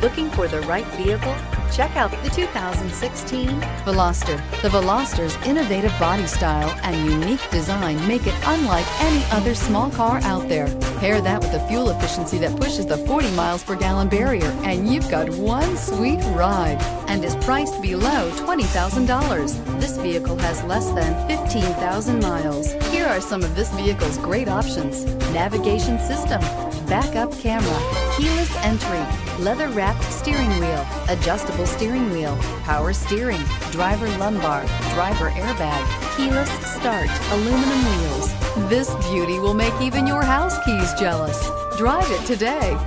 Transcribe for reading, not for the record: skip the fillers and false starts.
Looking for the right vehicle? Check out the 2016 Veloster. The Veloster's innovative body style and unique design make it unlike any other small car out there. Pair that with a fuel efficiency that pushes the 40 miles per gallon barrier, and you've got one sweet ride, and is priced below $20,000. This vehicle has less than 15,000 miles. Here are some of this vehicle's great options: navigation system, backup camera, keyless entry, leather-wrapped steering wheel, adjustable steering wheel, power steering, driver lumbar, driver airbag, keyless start, aluminum wheels. This beauty will make even your house keys jealous. Drive it today.